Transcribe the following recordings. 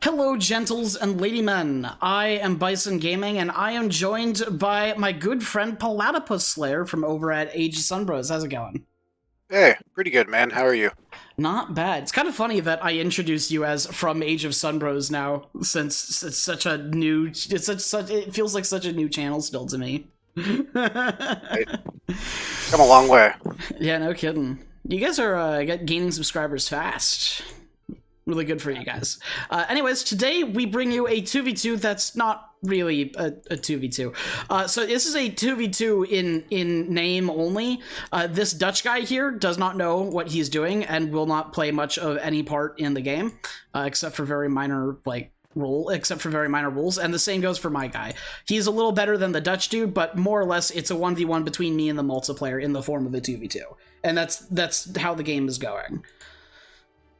Hello, gentles and ladymen. I am Bison Gaming, and I am joined by my good friend Platypus Slayer from over at Age of Sunbros. How's it going? Hey, pretty good, man. How are you? Not bad. It's kind of funny that I introduced you as from Age of Sunbros now, since it's such a new. It feels like such a new channel still to me. Hey, come a long way. Yeah, no kidding. You guys are gaining subscribers fast. Really good for you guys. Anyways, today we bring you a 2v2 that's not really a 2v2. So this is a 2v2 in name only. This Dutch guy here does not know what he's doing and will not play much of any part in the game, except for very minor, rules, and the same goes for my guy. He's a little better than the Dutch dude, but more or less it's a 1v1 between me and the multiplayer in the form of a 2v2. And that's how the game is going.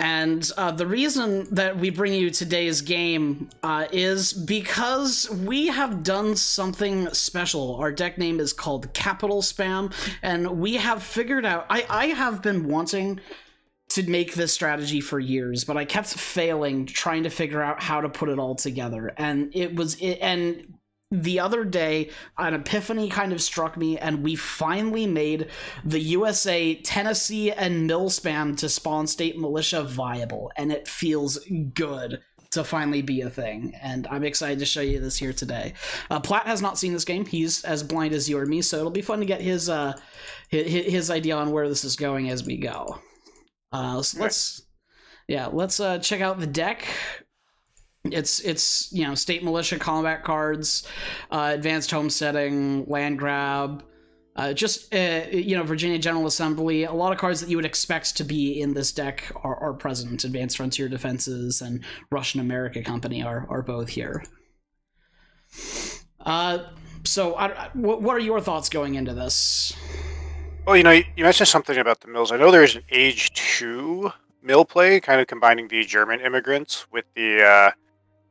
And the reason that we bring you today's game is because we have done something special. Our deck name is called Capital Spam, and we have figured out... I have been wanting to make this strategy for years, but I kept failing trying to figure out how to put it all together. And the other day, an epiphany kind of struck me, and we finally made the USA, Tennessee, and Mill spam to spawn state militia viable, and it feels good to finally be a thing, and I'm excited to show you this here today. Platt has not seen this game. He's as blind as you or me, so it'll be fun to get his idea on where this is going as we go. Let's check out the deck. It's you know, state militia combat cards, advanced homesteading, land grab, Virginia General Assembly. A lot of cards that you would expect to be in this deck are present. Advanced Frontier Defenses and Russian America Company are both here. What are your thoughts going into this? Well, you mentioned something about the mills. I know there's an Age 2 mill play, kind of combining the German immigrants with the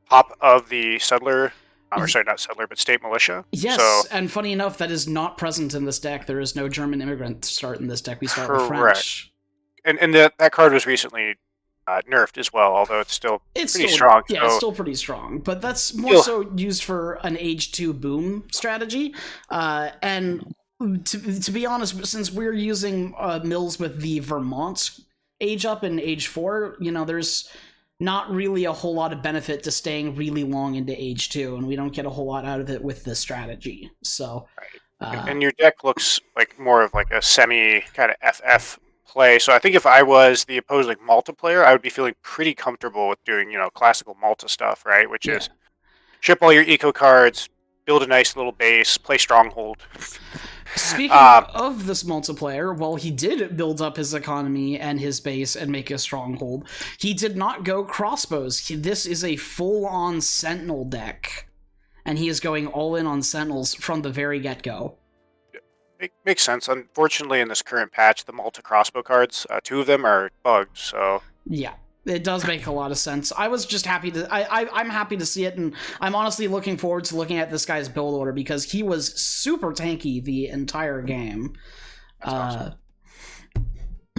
top of the settler, not settler, but state militia. Yes, so, and funny enough, that is not present in this deck. There is no German immigrant start in this deck. We start with French. And that card was recently nerfed as well, although it's still pretty strong. Yeah, it's still pretty strong, but that's more so used for an Age 2 boom strategy. And to be honest, since we're using mills with the Vermont Age Up and Age 4, there's not really a whole lot of benefit to staying really long into Age 2, and we don't get a whole lot out of it with this strategy. So, right. And your deck looks like more of like a semi kind of FF play. So I think if I was the opposing multiplayer, I would be feeling pretty comfortable with doing, classical Malta stuff, right? Which is ship all your eco cards, build a nice little base, play Stronghold. Speaking of this multiplayer, while he did build up his economy and his base and make a stronghold, he did not go crossbows. This is a full-on Sentinel deck, and he is going all in on Sentinels from the very get-go. Makes sense. Unfortunately, in this current patch, the Malta crossbow cards, 2 of them are bugged, so... Yeah. It does make a lot of sense. I was just happy to... I'm happy to see it, and I'm honestly looking forward to looking at this guy's build order, because he was super tanky the entire game. That's awesome.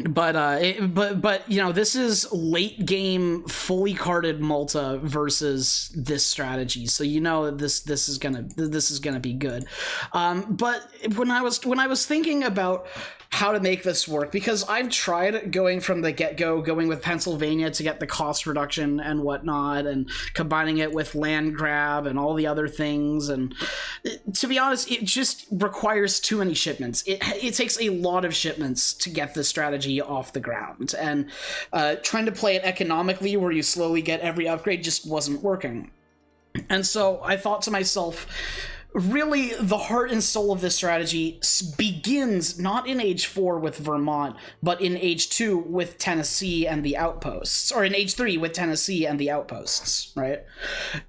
But this is late game fully carded Malta versus this strategy, so this is gonna be good. But when I was thinking about how to make this work, because I've tried going from the get-go, going with Pennsylvania to get the cost reduction and whatnot, and combining it with land grab and all the other things, and to be honest, it just requires too many shipments. It takes a lot of shipments to get this strategy off the ground, and trying to play it economically where you slowly get every upgrade just wasn't working. And so I thought to myself, really, the heart and soul of this strategy begins not in Age 4 with Vermont, but in Age 2 with Tennessee and the Outposts, or in Age 3 with Tennessee and the Outposts, right?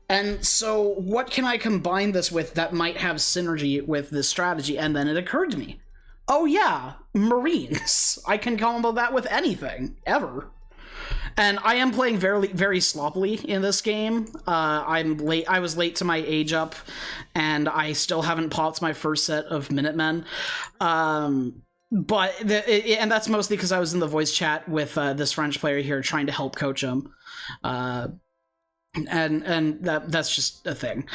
And so what can I combine this with that might have synergy with this strategy? And then it occurred to me, oh yeah, Marines. I can combo that with anything, ever. And I am playing very, very sloppily in this game. I'm late. I was late to my age up, and I still haven't popped my first set of Minutemen. And that's mostly because I was in the voice chat with this French player here trying to help coach him. and that's just a thing.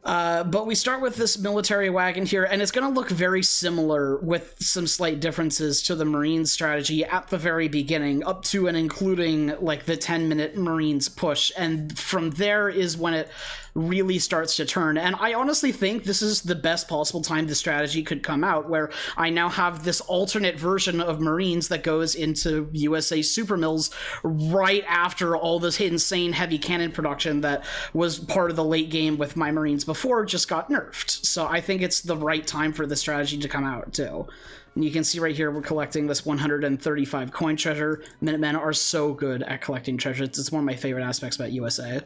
But we start with this military wagon here, and it's going to look very similar with some slight differences to the Marines strategy at the very beginning, up to and including like the 10-minute Marines push, and from there is when it really starts to turn. And I honestly think this is the best possible time the strategy could come out, where I now have this alternate version of Marines that goes into USA Super Mills right after all this insane heavy cannon production that was part of the late game with my Marines before just got nerfed. So I think it's the right time for the strategy to come out too. And you can see right here we're collecting this 135 coin treasure. Minutemen are so good at collecting treasure. It's one of my favorite aspects about USA.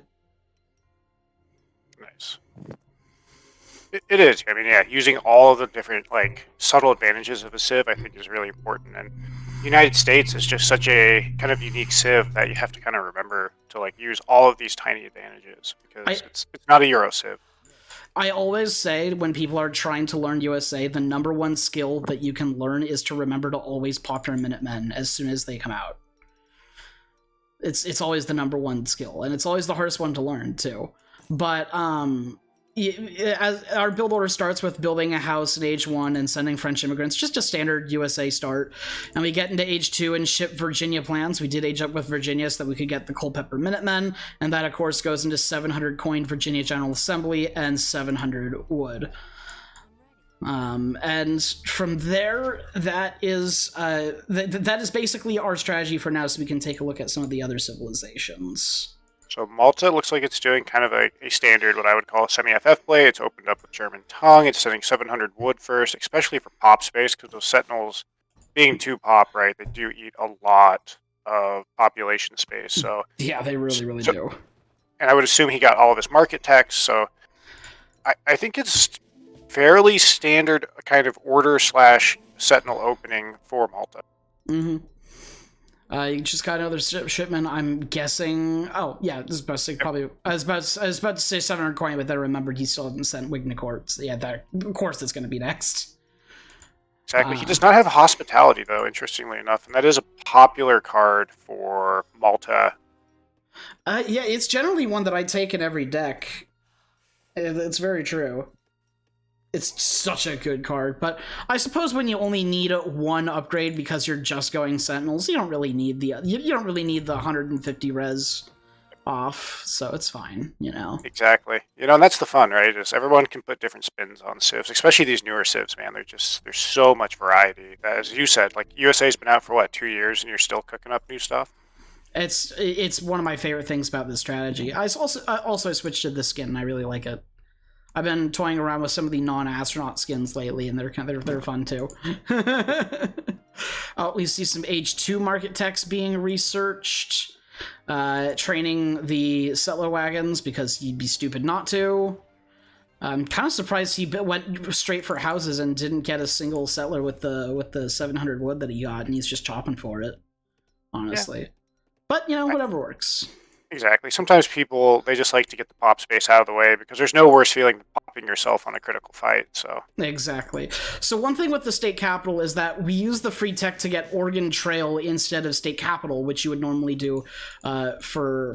Nice. It is. I mean, yeah, using all of the different like subtle advantages of a civ, I think, is really important. And the United States is just such a kind of unique civ that you have to kind of remember to like use all of these tiny advantages, because it's not a Euro civ. I always say when people are trying to learn USA, the number one skill that you can learn is to remember to always pop your Minutemen as soon as they come out. It's always the number one skill, and it's always the hardest one to learn too. But as our build order starts with building a house in age 1 and sending French immigrants, just a standard USA start. And we get into age 2 and ship Virginia plans. We did age up with Virginia so that we could get the Culpeper Minutemen, and that of course goes into 700 coin Virginia General Assembly and 700 wood. And from there, that is that is basically our strategy for now, so we can take a look at some of the other civilizations. So Malta looks like it's doing kind of a standard, what I would call a semi-FF play. It's opened up with German tongue. It's sending 700 wood first, especially for pop space, because those Sentinels, being 2 pop, right, they do eat a lot of population space. So yeah, they really do. And I would assume he got all of his market techs, so I think it's fairly standard kind of order / Sentinel opening for Malta. Mm-hmm. You just got another shipment. I'm guessing. Oh yeah, this is about to say probably. I was about to say 700 coin, but then I remembered he still hasn't sent Wignacourt. So yeah, that of course that's going to be next. Exactly. He does not have hospitality though, interestingly enough, and that is a popular card for Malta. Yeah, it's generally one that I take in every deck. It's very true. It's such a good card, but I suppose when you only need 1 upgrade because you're just going Sentinels, you don't really need the 150 res off, so it's fine, you know. Exactly. You know, and that's the fun, right? Is everyone can put different spins on civs, especially these newer civs, man. There's so much variety. As you said, like USA's been out for what, 2 years, and you're still cooking up new stuff. It's one of my favorite things about this strategy. I switched to this skin, and I really like it. I've been toying around with some of the non-astronaut skins lately, and they're fun too. We see some age 2 market techs being researched, training the settler wagons because you'd be stupid not to. I'm kind of surprised he went straight for houses and didn't get a single settler with the 700 wood that he got, and he's just chopping for it. Honestly, yeah. But you know, whatever works. Exactly. Sometimes people, they just like to get the pop space out of the way because there's no worse feeling than popping yourself on a critical fight. So exactly. So one thing with the state capital is that we use the free tech to get Oregon Trail instead of state capital, which you would normally do for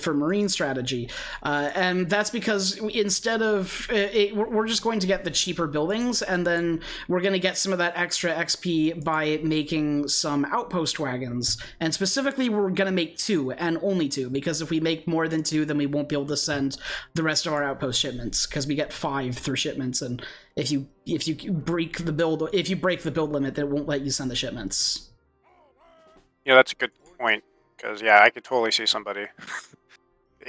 Marine strategy, and that's because instead of we're just going to get the cheaper buildings, and then we're going to get some of that extra XP by making some outpost wagons, and specifically we're going to make 2 and only 2, because if we make more than 2, then we won't be able to send the rest of our outpost shipments, because we get 5 through shipments, and if you break the build limit, it won't let you send the shipments. Yeah, that's a good point, because yeah, I could totally see somebody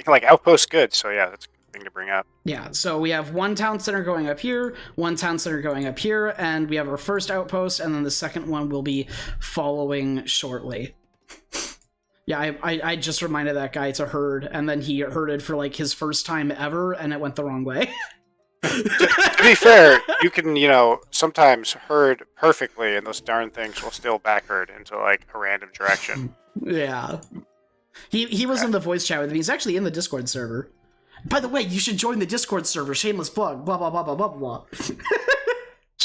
like outpost good, so yeah, that's a good thing to bring up. Yeah, so we have 1 town center going up here, 1 town center going up here, and we have our first outpost, and then the second one will be following shortly. Yeah, I just reminded that guy to herd, and then he herded for like his first time ever, and it went the wrong way. To be fair, you can, sometimes herd perfectly, and those darn things will still back herd into like a random direction. Yeah. He was in the voice chat with me. He's actually in the Discord server. By the way, you should join the Discord server. Shameless plug. Blah, blah, blah, blah, blah, blah.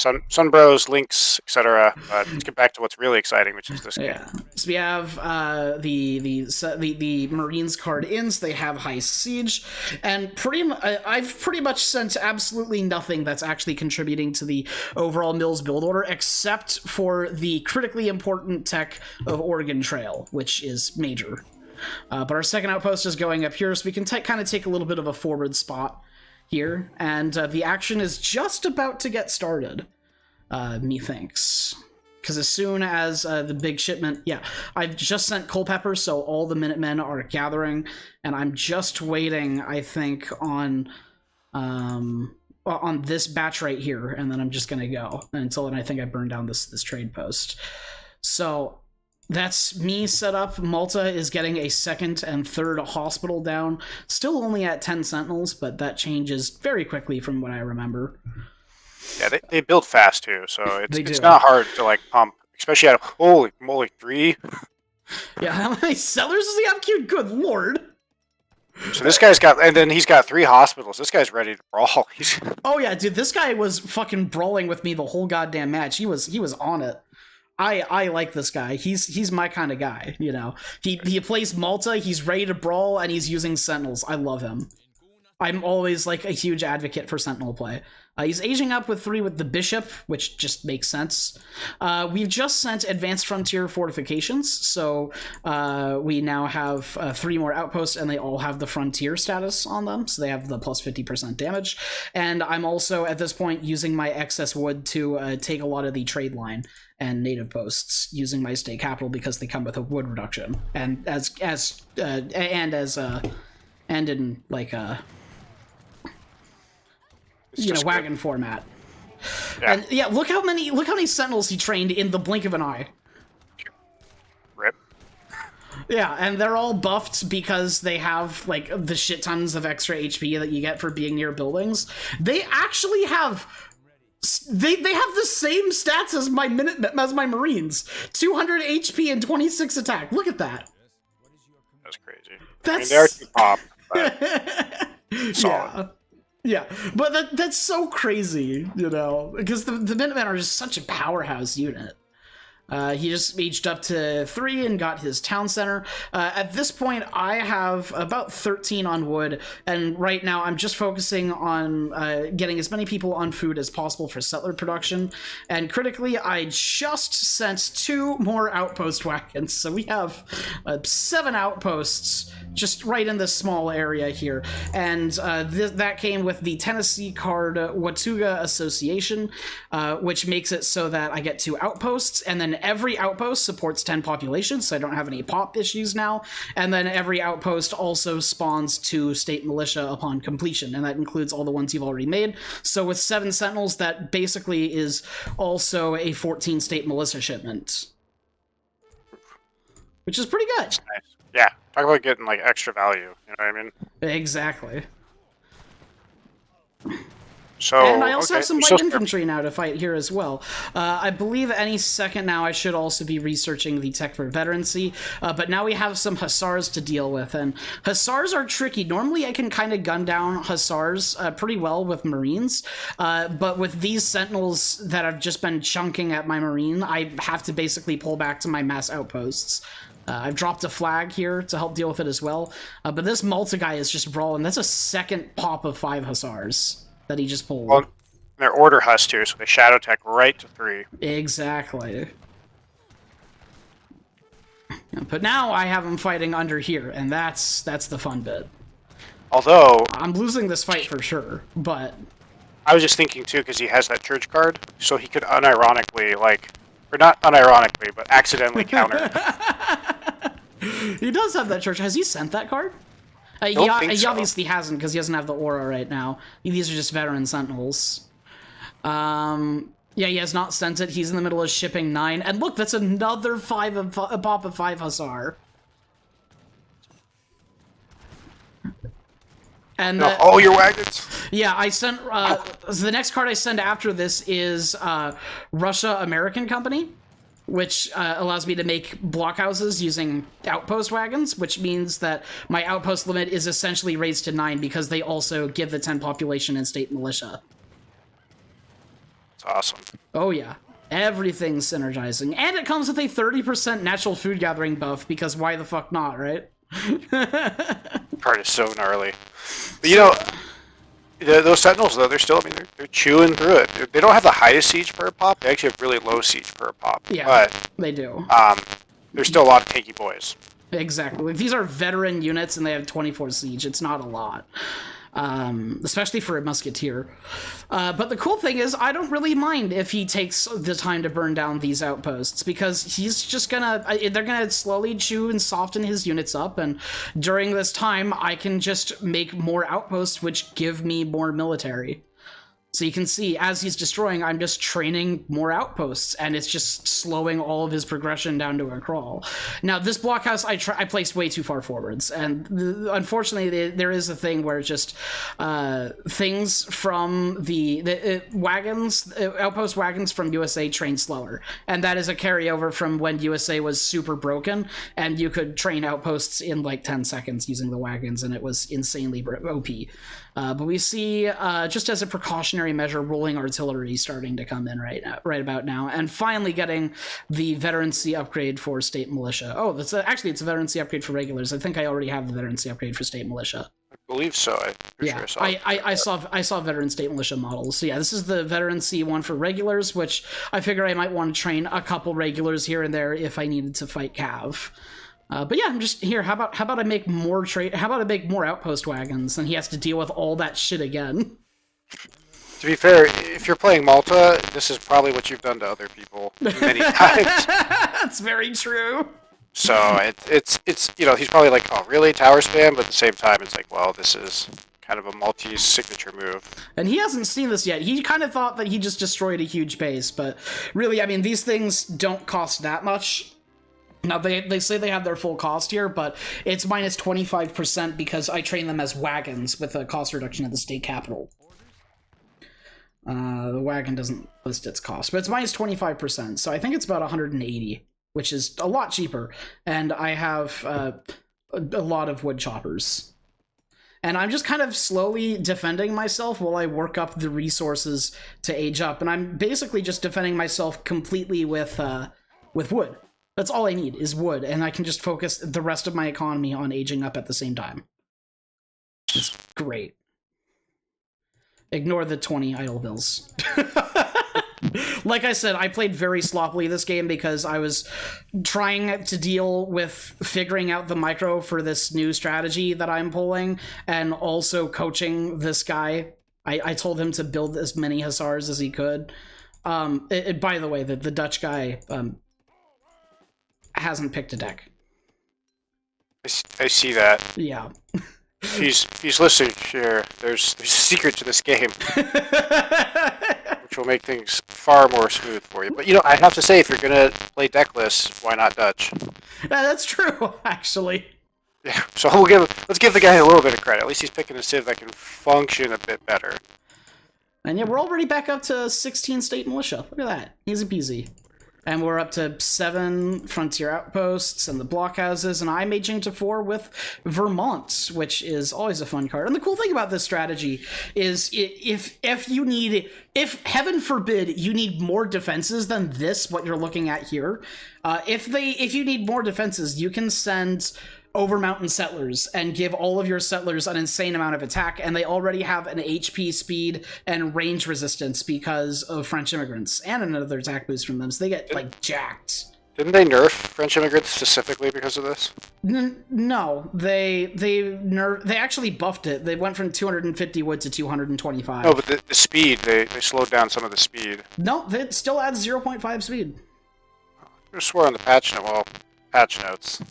Sunbros, Lynx, etc. Let's get back to what's really exciting, which is this game. Yeah. So we have the Marines card in, so they have high siege, and I've pretty much sent absolutely nothing that's actually contributing to the overall Mills build order, except for the critically important tech of Oregon Trail, which is major. But our second outpost is going up here, so we can kind of take a little bit of a forward spot here, and the action is just about to get started, methinks. Because as soon as the big shipment, yeah, I've just sent Culpeper, so all the Minutemen are gathering, and I'm just waiting, I think, on this batch right here, and then I'm just gonna go until then. I think I burn down this trade post. So that's me set up. Malta is getting a second and third hospital down, still only at 10 sentinels, but that changes very quickly from what I remember. Yeah, they build fast too, so it's not hard to like pump, especially at holy moly 3. Yeah, how many sellers does he have queued? Good lord. So this guy's got, and then he's got 3 hospitals. This guy's ready to brawl. Oh yeah, dude, this guy was fucking brawling with me the whole goddamn match. He was on it. I like this guy. He's my kind of guy, you know. He plays Malta, he's ready to brawl, and he's using Sentinels. I love him. I'm always like a huge advocate for Sentinel play. He's aging up with 3 with the Bishop, which just makes sense. We've just sent Advanced Frontier fortifications, so we now have 3 more outposts, and they all have the Frontier status on them, so they have the plus 50% damage. And I'm also, at this point, using my excess wood to take a lot of the trade line and native posts, using my state capital because they come with a wood reduction, and in like wagon format. Yeah. And yeah, look how many sentinels he trained in the blink of an eye. Rip. Yeah, and they're all buffed because they have like the shit tons of extra HP that you get for being near buildings. They actually have they have the same stats as my Marines. 200 HP and 26 attack. Look at that. That's crazy. That's they're too pop, but solid. Yeah, but that's so crazy, you know, because the Minutemen are just such a powerhouse unit. He just aged up to 3 and got his town center. At this point, I have about 13 on wood, and right now I'm just focusing on getting as many people on food as possible for settler production. And critically, I just sent 2 more outpost wagons, so we have 7 outposts just right in this small area here. And that came with the Tennessee card Watauga Association, which makes it so that I get 2 outposts, and then every outpost supports 10 populations, so I don't have any pop issues now. And then every outpost also spawns 2 state militia upon completion, and that includes all the ones you've already made. So with 7 sentinels, that basically is also a 14 state militia shipment, which is pretty good. Nice. Yeah, talk about getting like extra value. You know what I mean? Exactly. So, and I also have some light infantry now to fight here as well. I believe any second now I should also be researching the tech for veterancy, but now we have some Hussars to deal with, and Hussars are tricky. Normally I can kind of gun down Hussars pretty well with Marines, but with these Sentinels that have just been chunking at my Marine, I have to basically pull back to my mass outposts. I've dropped a flag here to help deal with it as well, but this Malta guy is just brawling. That's a second pop of 5 Hussars that he just pulled. Well, they're order Huss too, so they shadow tech right to 3. Exactly. But now I have him fighting under here, and that's the fun bit. Although I'm losing this fight for sure, but I was just thinking too, because he has that church card, so he could unironically, or not unironically, but accidentally counter. He does have that church. Has he sent that card? He obviously hasn't, because he doesn't have the aura right now. These are just veteran sentinels. Yeah, he has not sent it. He's in the middle of shipping 9. And look, that's another a pop of 5 Hussar. And all your wagons. Yeah, I sent. The next card I send after this is Russia American Company, which allows me to make blockhouses using outpost wagons, which means that my outpost limit is essentially raised to 9 because they also give the 10 population and state militia. It's awesome. Oh yeah, everything's synergizing, and it comes with a 30% natural food gathering buff, because why the fuck not, right? Part is so gnarly. But you know, those Sentinels though, they're still, I mean, they're chewing through it. They don't have the highest siege per pop. They actually have really low siege per pop. Yeah, but they do. There's still a lot of tanky boys. Exactly. These are veteran units, and they have 24 siege. It's not a lot. Especially for a musketeer. But the cool thing is, I don't really mind if he takes the time to burn down these outposts, because he's just gonna, they're gonna slowly chew and soften his units up, and during this time, I can just make more outposts, which give me more military. So you can see, as he's destroying, I'm just training more outposts, and it's just slowing all of his progression down to a crawl. Now, this blockhouse I placed way too far forwards, and unfortunately, there is a thing where just things from the wagons, outpost wagons from USA train slower, and that is a carryover from when USA was super broken, and you could train outposts in like 10 seconds using the wagons, and it was insanely OP. But we see, just as a precautionary measure, rolling artillery starting to come in right about now, and finally getting the veterancy upgrade for state militia. Oh, actually it's a veterancy upgrade for regulars. I think I already have the veterancy upgrade for state militia. I believe so. Yeah, sure I saw veteran state militia models. So yeah, this is the veterancy one for regulars, which I figure I might want to train a couple regulars here and there if I needed to fight Cav. But yeah, I'm just here. How about I make more How about I make more outpost wagons, and he has to deal with all that shit again. To be fair, if you're playing Malta, this is probably what you've done to other people many times. That's very true. So it's you know, he's probably like, oh really, tower spam, but at the same time it's like, well, this is kind of a Maltese signature move. And he hasn't seen this yet. He kind of thought that he just destroyed a huge base, but really, I mean, these things don't cost that much. Now, they say they have their full cost here, but it's minus 25% because I train them as wagons with a cost reduction at the state capital. The wagon doesn't list its cost, but it's minus 25%, so I think it's about 180, which is a lot cheaper, and I have a lot of wood choppers. And I'm just kind of slowly defending myself while I work up the resources to age up, and I'm basically just defending myself completely with wood. That's all I need is wood, and I can just focus the rest of my economy on aging up at the same time. It's great. Ignore the 20 idle bills. Like I said, I played very sloppily this game because I was trying to deal with figuring out the micro for this new strategy that I'm pulling, and also coaching this guy. I told him to build as many hussars as he could. By the way, the Dutch guy... hasn't picked a deck. I see that. Yeah. He's listening here. There's a secret to this game, which will make things far more smooth for you. But you know, I have to say, if you're gonna play deck lists, why not Dutch? That's true, actually. Yeah. So let's give the guy a little bit of credit. At least he's picking a civ that can function a bit better. And yeah, we're already back up to 16 state militia. Look at that, easy peasy. And we're up to 7 frontier outposts and the blockhouses, and I'm aging to 4 with Vermont, which is always a fun card. And the cool thing about this strategy is if heaven forbid you need more defenses than this, what you're looking at here, if you need more defenses, you can send over mountain settlers and give all of your settlers an insane amount of attack, and they already have an HP, speed, and range resistance because of French immigrants, and another attack boost from them, so they get, like, jacked. Didn't they nerf French immigrants specifically because of this? No, they actually buffed it. They went from 250 wood to 225. No, but the speed, they slowed down some of the speed. No, it still adds 0.5 speed. I swore on the patch notes.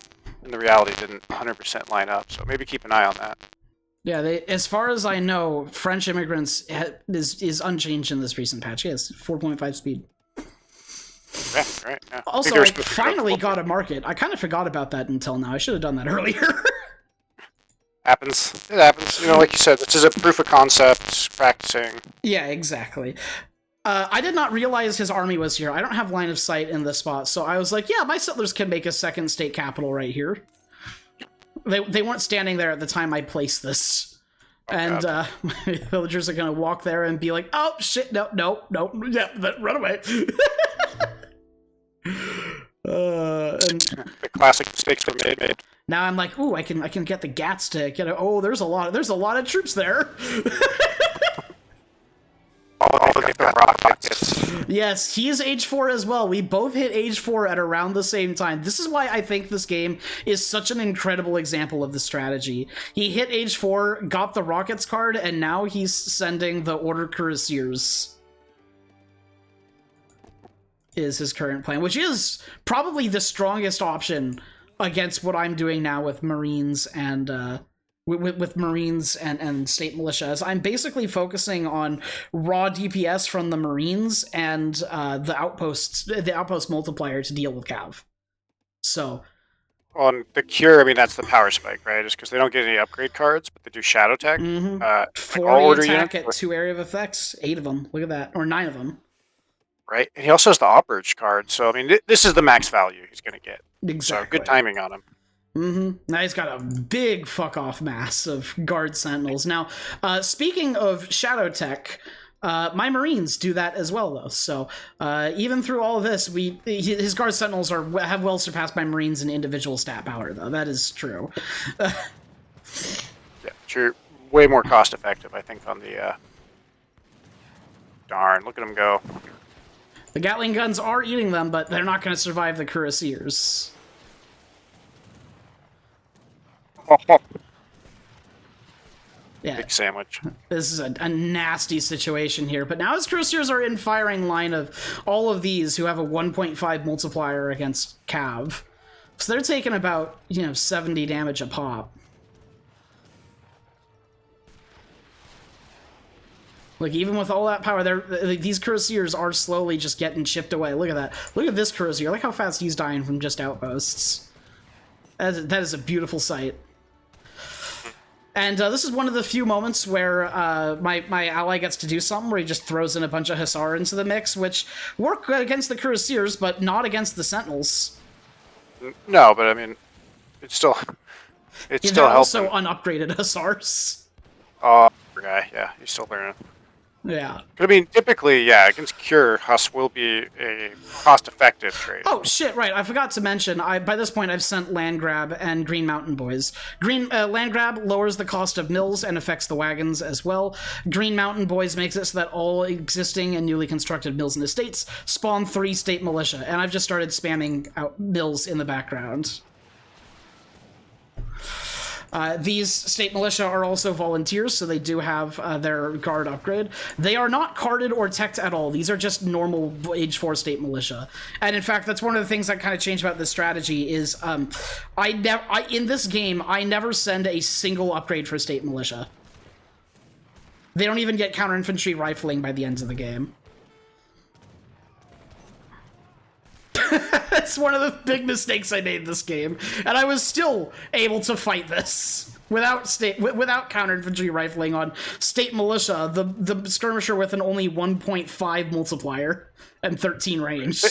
And the reality didn't 100% line up, so maybe keep an eye on that. Yeah, as far as I know, French immigrants is unchanged in this recent patch. Yes, 4.5 speed. Yeah, right. Yeah. Also, I finally got a market. I kind of forgot about that until now. I should have done that earlier. Happens. It happens. You know, like you said, this is a proof of concept, practicing. Yeah, exactly. I did not realize his army was here. I don't have line of sight in this spot, so I was like, yeah, my settlers can make a second state capital right here. They weren't standing there at the time I placed this. And my villagers are gonna walk there and be like, "Oh shit, no, yeah, run away." And the classic mistakes were made. now I'm like, "Ooh, I can get the Gats to get it." Oh, there's a lot of troops there. All the rockets. Yes, he is age 4 as well. We both hit age 4 at around the same time. This is why I think this game is such an incredible example of the strategy. He hit age 4, got the rockets card, and now he's sending the Order Cuirassiers. Is his current plan, which is probably the strongest option against what I'm doing now with Marines and with Marines and state militias. I'm basically focusing on raw DPS from the Marines and the outpost multiplier to deal with Cav. So on the cure, I mean that's the power spike, right? Just because they don't get any upgrade cards, but they do shadow tech. 40 attack at 2 area of effects, 8 of them. Look at that, or 9 of them. Right, and he also has the Operage card, so I mean this is the max value he's going to get. Exactly. So good timing on him. Now he's got a big fuck-off mass of guard sentinels. Now, speaking of shadow tech, my Marines do that as well, though. So even through all of this, his guard sentinels have well surpassed my Marines in individual stat power, though. That is true. Yeah, true. Way more cost-effective, I think, on the... Darn, look at him go. The Gatling guns are eating them, but they're not going to survive the Cuirassiers. Yeah. Big sandwich. This is a nasty situation here, but now his Cuirassiers are in firing line of all of these who have a 1.5 multiplier against Cav. So they're taking about, 70 damage a pop. Like, even with all that power, these Cuirassiers are slowly just getting chipped away. Look at that. Look at this Cuirassier. Look how fast he's dying from just outposts. That is a beautiful sight. And this is one of the few moments where my ally gets to do something where he just throws in a bunch of Hussar into the mix, which work against the Cuirassiers, but not against the Sentinels. No, but I mean, it's still helping. Also unupgraded Hussars. Oh, guy, yeah, he's still learning. Yeah. I mean, typically, yeah, against Cure, Huss will be a cost-effective trade. Oh, shit, right. I forgot to mention, by this point, I've sent Land Grab and Green Mountain Boys. Land Grab lowers the cost of mills and affects the wagons as well. Green Mountain Boys makes it so that all existing and newly constructed mills and estates spawn 3 state militia, and I've just started spamming out mills in the background. These state militia are also volunteers, so they do have their guard upgrade. They are not carded or teched at all. These are just normal age 4 state militia. And in fact, that's one of the things that kind of changed about this strategy is in this game, I never send a single upgrade for state militia. They don't even get counter infantry rifling by the end of the game. That's one of the big mistakes I made this game, and I was still able to fight this without counter infantry rifling on state militia, the skirmisher with an only 1.5 multiplier and 13 range.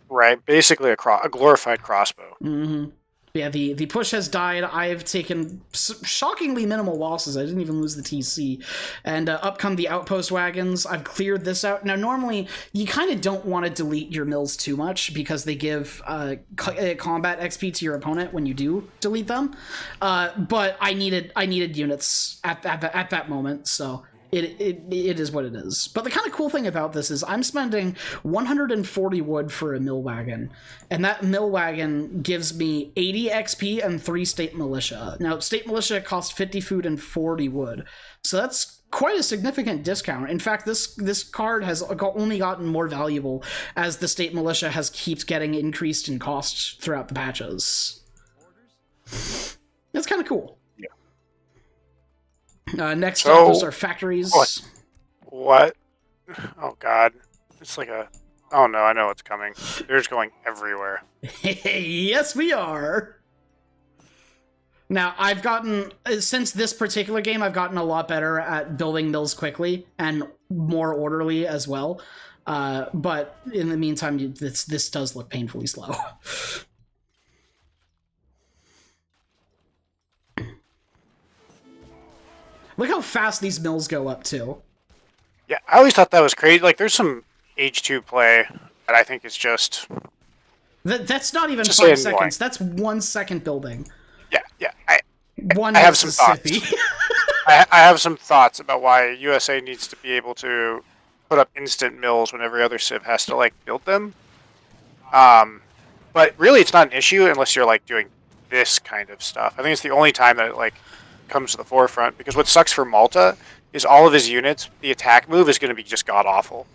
Right, basically a glorified crossbow. Mm-hmm. Yeah, the push has died. I've taken shockingly minimal losses. I didn't even lose the TC. And up come the outpost wagons. I've cleared this out. Now, normally, you kind of don't want to delete your mills too much because they give combat XP to your opponent when you do delete them. But I needed units at that moment, so... It is what it is. But the kind of cool thing about this is I'm spending 140 wood for a mill wagon, and that mill wagon gives me 80 XP and 3 state militia. Now, state militia cost 50 food and 40 wood, so that's quite a significant discount. In fact, this card has only gotten more valuable as the state militia keeps getting increased in cost throughout the patches. That's kind of cool. Next up is our factories. What? Oh, God. It's like a... Oh, no, I know what's coming. They're just going everywhere. Yes, we are. Now, I've gotten... Since this particular game, I've gotten a lot better at building mills quickly and more orderly as well. But in the meantime, this does look painfully slow. Look how fast these mills go up, too. Yeah, I always thought that was crazy. Like, there's some H2 play that I think is just That's not even just 5 annoying. seconds. That's 1 second building. Yeah. One I have some Mississippi. thoughts. I have some thoughts about why USA needs to be able to put up instant mills when every other civ has to like build them. But really, it's not an issue unless you're like doing this kind of stuff. I think it's the only time that it like comes to the forefront, because what sucks for Malta is all of his units, the attack move is going to be just god awful.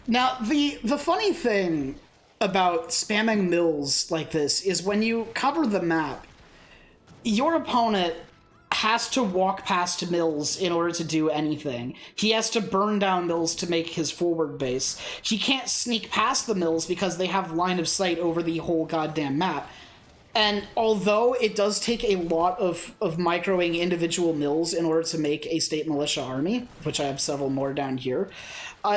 Now, the funny thing about spamming mills like this is when you cover the map, your opponent has to walk past mills in order to do anything. He has to burn down mills to make his forward base. He can't sneak past the mills because they have line of sight over the whole goddamn map. And although it does take a lot of microing individual mills in order to make a state militia army, which I have several more down here,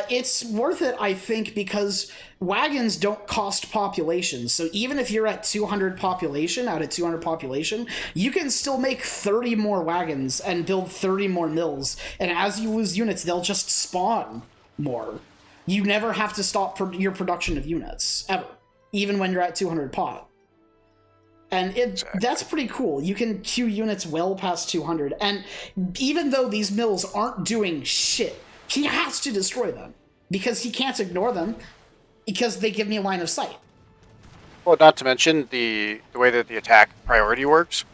it's worth it, I think, because wagons don't cost population. So even if you're at 200 population, out of 200 population, you can still make 30 more wagons and build 30 more mills. And as you lose units, they'll just spawn more. You never have to stop your production of units, ever. Even when you're at 200 pop. And that's pretty cool. You can queue units well past 200. And even though these mills aren't doing shit, he has to destroy them. Because he can't ignore them. Because they give me a line of sight. Well, not to mention the way that the attack priority works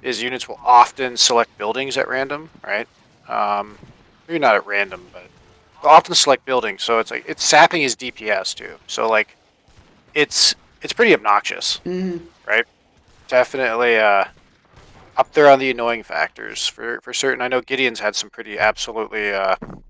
is units will often select buildings at random, right? Maybe not at random, but they'll often select buildings. So it's like it's sapping his DPS too. So like it's pretty obnoxious, right? Definitely up there on the annoying factors for certain. I know Gideon's had some pretty absolutely, I don't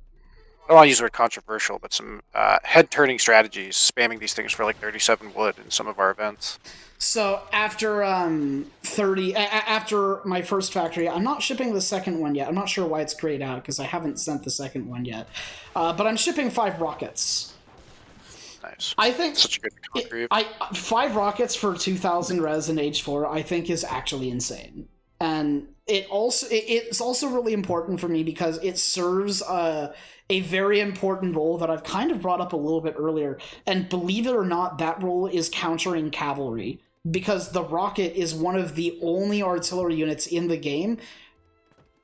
want to use the word controversial, but some head-turning strategies, spamming these things for like 37 wood in some of our events. So after after my first factory, I'm not shipping the second one yet. I'm not sure why it's grayed out, because I haven't sent the second one yet. But I'm shipping 5 rockets. Nice. I think such a good concrete. 5 rockets for 2,000 res in H4, I think, is actually insane. And it's also really important for me because it serves a very important role that I've kind of brought up a little bit earlier. And believe it or not, that role is countering cavalry, because the rocket is one of the only artillery units in the game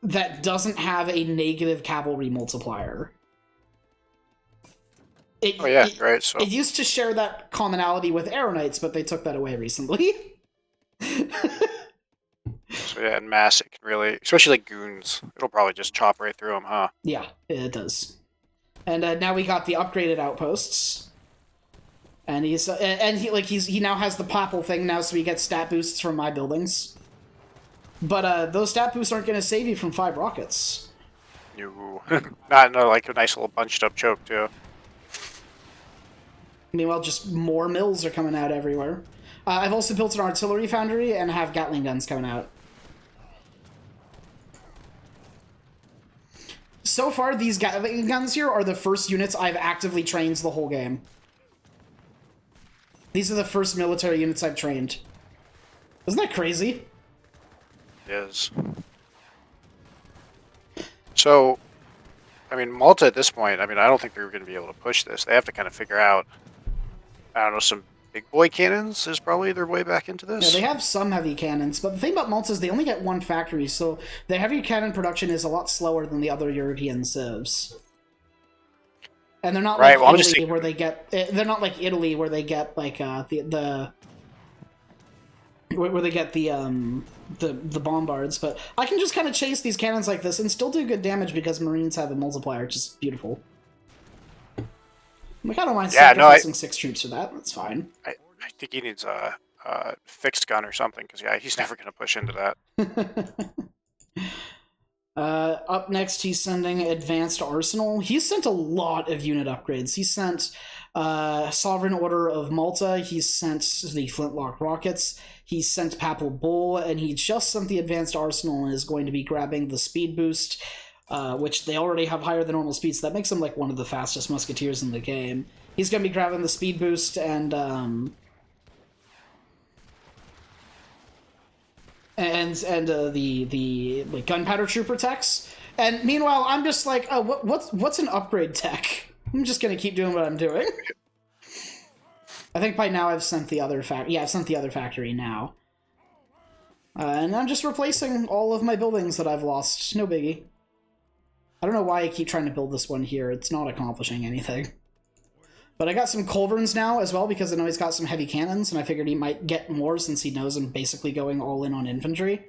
that doesn't have a negative cavalry multiplier. Right. So it used to share that commonality with Arrow Knights, but they took that away recently. So yeah, and mass, it can really, especially like goons, it'll probably just chop right through them, huh? Yeah, it does. And now we got the upgraded outposts, and he now has the popple thing now, so he gets stat boosts from my buildings. But those stat boosts aren't going to save you from 5 rockets. No, not like a nice little bunched up choke too. Meanwhile, just more mills are coming out everywhere. I've also built an artillery foundry and have Gatling guns coming out. So far, these Gatling guns here are the first units I've actively trained the whole game. These are the first military units I've trained. Isn't that crazy? It is. So, I mean, Malta at this point, I don't think they're going to be able to push this. They have to kind of figure out, I don't know, some big boy cannons is probably their way back into this. Yeah, they have some heavy cannons, but the thing about Malta is they only get 1 factory, so the heavy cannon production is a lot slower than the other European civs. And they're not like Italy where they get. They're not like Italy where they get like the bombards. But I can just kind of chase these cannons like this and still do good damage because Marines have a multiplier, which is beautiful. Like, I don't mind sacrificing 6 troops for that. That's fine. I think he needs a fixed gun or something, because he's never going to push into that. Up next, he's sending Advanced Arsenal. He's sent a lot of unit upgrades. He sent Sovereign Order of Malta. He's sent the Flintlock Rockets. He sent Papal Bull, and he just sent the Advanced Arsenal and is going to be grabbing the Speed Boost, which they already have higher than normal speed, so that makes him like one of the fastest musketeers in the game. He's going to be grabbing the Speed Boost, and the like gunpowder trooper techs. And meanwhile, I'm just like, oh, what's an upgrade tech? I'm just gonna keep doing what I'm doing. I think by now I've sent the other I've sent the other factory now. And I'm just replacing all of my buildings that I've lost. No biggie. I don't know why I keep trying to build this one here. It's not accomplishing anything. But I got some culverins now as well because I know he's got some heavy cannons, and I figured he might get more since he knows I'm basically going all in on infantry.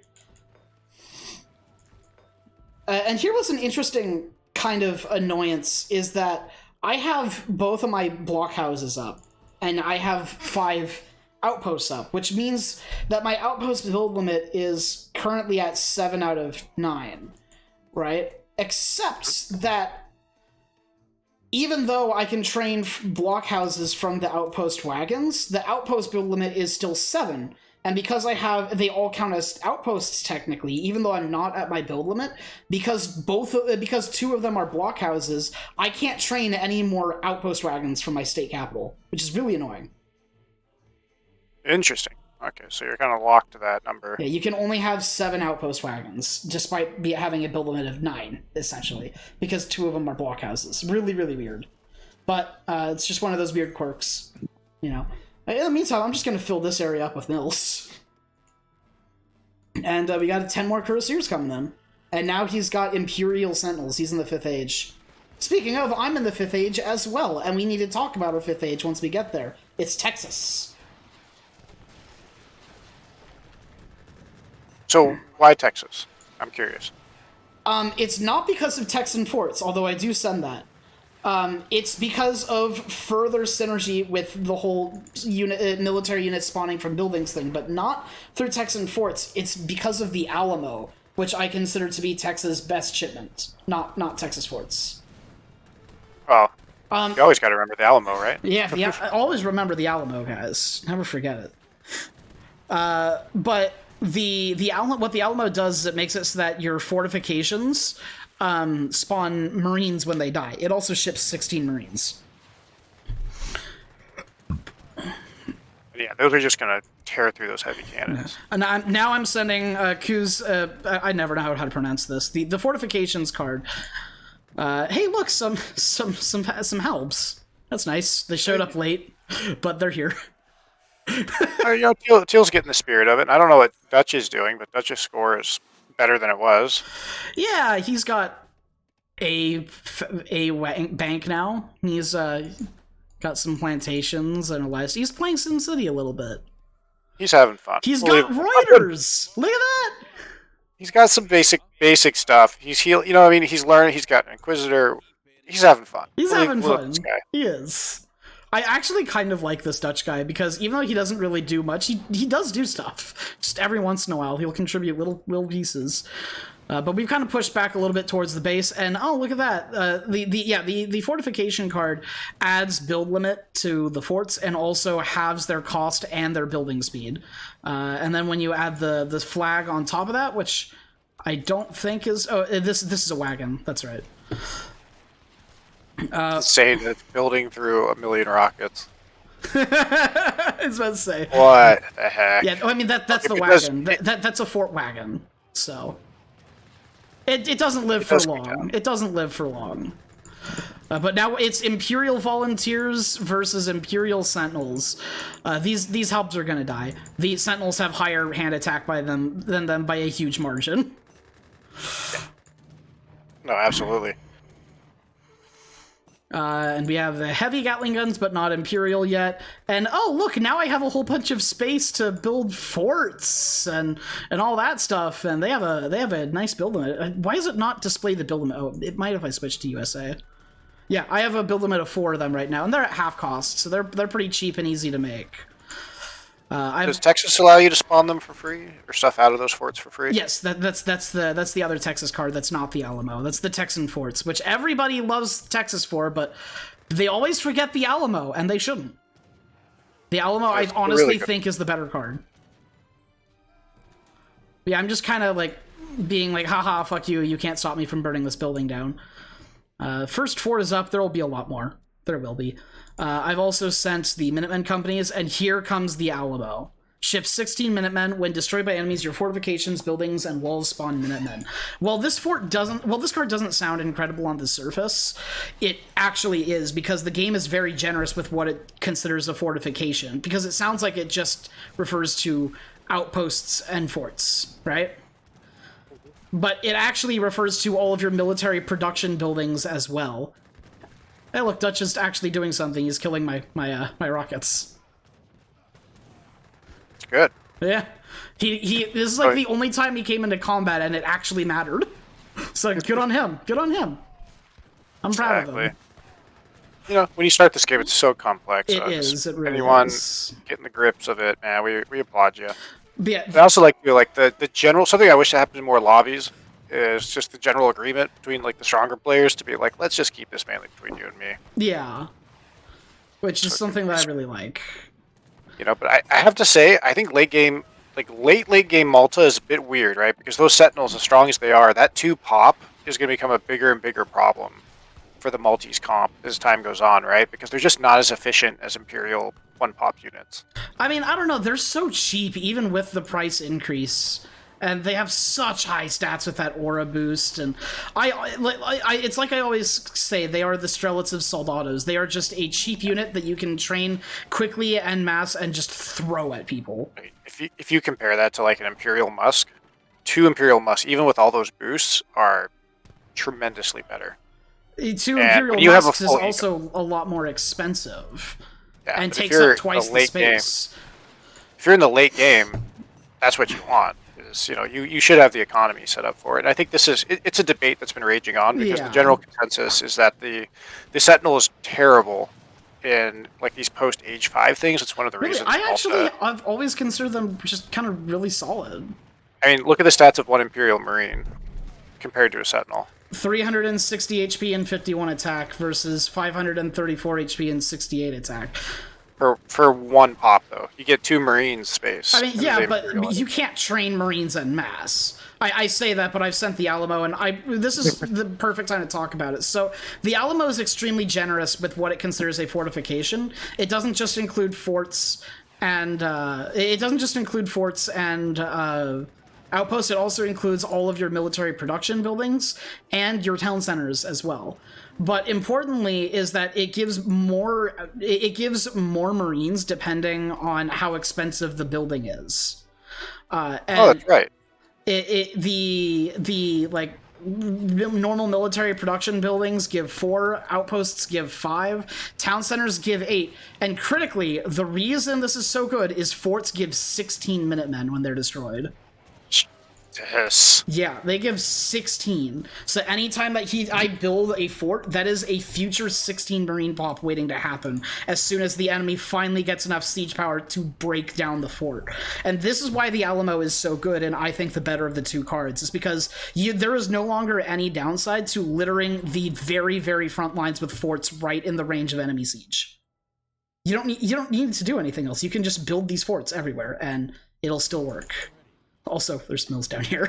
And here was an interesting kind of annoyance, is that I have both of my blockhouses up, and I have 5 outposts up, which means that my outpost build limit is currently at 7 out of 9, right? Except that even though I can train blockhouses from the outpost wagons, the outpost build limit is still 7. And because they all count as outposts technically, even though I'm not at my build limit, because 2 of them are blockhouses, I can't train any more outpost wagons from my state capital, which is really annoying. Interesting. Okay, so you're kind of locked to that number. Yeah, you can only have 7 outpost wagons, despite having a build limit of 9, essentially, because 2 of them are blockhouses. Really, really weird. But it's just one of those weird quirks, you know. In the meantime, I'm just going to fill this area up with mills. And we got 10 more cuirassiers coming in. And now he's got Imperial Sentinels. He's in the 5th Age. Speaking of, I'm in the 5th Age as well, and we need to talk about our 5th Age once we get there. It's Texas. So, why Texas? I'm curious. It's not because of Texan forts, although I do send that. It's because of further synergy with the whole military unit spawning from buildings thing, but not through Texan forts. It's because of the Alamo, which I consider to be Texas' best shipment, not Texas forts. Well, you always got to remember the Alamo, right? Yeah, always remember the Alamo, guys. Never forget it. But the Alamo, what the Alamo does is it makes it so that your fortifications spawn Marines when they die. It also ships 16 Marines. Yeah, those are just going to tear through those heavy cannons. And now I'm sending Kuz, I never know how to pronounce this, the fortifications card. Hey, look, some helps. That's nice. They showed up late, but they're here. Teal's getting the spirit of it. I don't know what Dutch is doing, but Dutch's score is better than it was. Yeah, he's got a bank now. He's got some plantations and a list. He's playing SimCity a little bit. He's having fun. He's got Reuters. Look at that. He's got some basic stuff. He's he's learning. He's got Inquisitor. He's having fun. He's having fun. He is. I actually kind of like this Dutch guy because even though he doesn't really do much, he does do stuff. Just every once in a while, he'll contribute little pieces. But we've kind of pushed back a little bit towards the base, and oh, look at that! The fortification card adds build limit to the forts and also halves their cost and their building speed. And then when you add the flag on top of that, which I don't think is this is a wagon. That's right. Saying that it's building through 1 million rockets. I was about to say. What the heck? Yeah, I mean that's the wagon. That's a fort wagon. So it doesn't live for long. It doesn't live for long. But now it's Imperial Volunteers versus Imperial Sentinels. These helps are gonna die. The Sentinels have higher hand attack than them by a huge margin. No, absolutely. And we have the heavy Gatling guns, but not Imperial yet. And oh, look, now I have a whole bunch of space to build forts and all that stuff. And they have a nice build limit. Why does it not display the build limit? Oh, it might if I switch to USA. Yeah, I have a build limit of 4 of them right now, and they're at half cost, so they're pretty cheap and easy to make. Does Texas allow you to spawn them for free, or stuff out of those forts for free? Yes, that's the other Texas card. That's not the Alamo. That's the Texan forts, which everybody loves Texas for, but they always forget the Alamo, and they shouldn't. The Alamo, I honestly think, is the better card. Yeah, I'm just kind of like being like, haha, fuck you. You can't stop me from burning this building down. First fort is up. There will be a lot more. There will be. I've also sent the Minutemen companies, and here comes the Alamo. Ship 16 Minutemen. When destroyed by enemies, your fortifications, buildings, and walls spawn Minutemen. While this card doesn't sound incredible on the surface, it actually is, because the game is very generous with what it considers a fortification, because it sounds like it just refers to outposts and forts, right? But it actually refers to all of your military production buildings as well. Hey, look, Dutch is actually doing something. He's killing my rockets. It's good. Yeah. This is like the only time he came into combat and it actually mattered. So good on him. Good on him. I'm proud of him. You know, when you start this game, it's so complex. It is. It really anyone is. getting the grips of it, man, we applaud you. But yeah. I also like the general, something I wish happened in more lobbies is just the general agreement between like the stronger players to be like, let's just keep this mainly between you and me. Yeah. Which is something that I really like. You know, but I have to say, I think late game Malta is a bit weird, right? Because those Sentinels, as strong as they are, that 2 pop is going to become a bigger and bigger problem for the Maltese comp as time goes on, right? Because they're just not as efficient as Imperial 1 pop units. I mean, I don't know. They're so cheap, even with the price increase. And they have such high stats with that aura boost, and it's like I always say, they are the Strelets of Soldados. They are just a cheap unit that you can train quickly en masse and just throw at people. If you compare that to like an Imperial Musk, 2 Imperial Musk, even with all those boosts, are tremendously better. 2 Imperial Musks is also a lot more expensive, and takes up twice the space. If you're in the late game, that's what you want. You know, you should have the economy set up for it. And I think this is it's a debate that's been raging on, because the general consensus is that the Sentinel is terrible in like these post Age 5 things. It's one of the reasons. I've always considered them just kind of really solid. I mean, look at the stats of one Imperial Marine compared to a Sentinel. 360 HP and 51 attack versus 534 HP and 68 attack. For 1 pop, though. You get 2 Marines space. I mean, yeah, but you can't train Marines en masse. I say that, but I've sent the Alamo, and this is the perfect time to talk about it. So, the Alamo is extremely generous with what it considers a fortification. It doesn't just include forts and outposts. It also includes all of your military production buildings and your town centers as well. But importantly is that it gives more Marines depending on how expensive the building is. That's right. The normal military production buildings give 4, outposts give 5, town centers give 8, and critically, the reason this is so good is forts give 16 Minutemen when they're destroyed. Yes. Yeah, they give 16. So anytime that I build a fort, that is a future 16 Marine pop waiting to happen as soon as the enemy finally gets enough siege power to break down the fort. And this is why the Alamo is so good, and I think the better of the 2 cards, is because there is no longer any downside to littering the very, very front lines with forts right in the range of enemy siege. You don't need to do anything else. You can just build these forts everywhere, and it'll still work. Also, there's mills down here.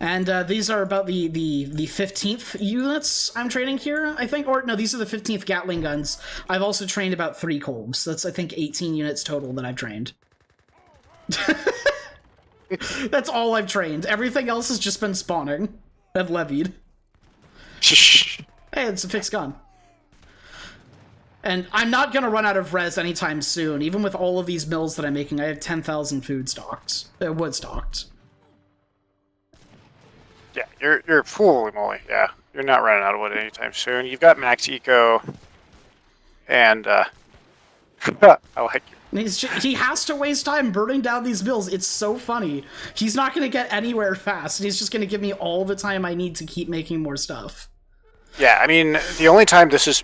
And these are about the 15th units I'm training here, I think. Or, no, these are the 15th Gatling guns. I've also trained about 3 Kolbs. That's, I think, 18 units total that I've trained. That's all I've trained. Everything else has just been spawning and levied. Hey, it's a fixed gun. And I'm not going to run out of res anytime soon. Even with all of these mills that I'm making, I have 10,000 wood stocked. Yeah, you're holy moly, yeah. You're not running out of wood anytime soon. You've got max eco, and I like you. He has to waste time burning down these mills. It's so funny. He's not going to get anywhere fast, and he's just going to give me all the time I need to keep making more stuff. Yeah, I mean, the only time this is...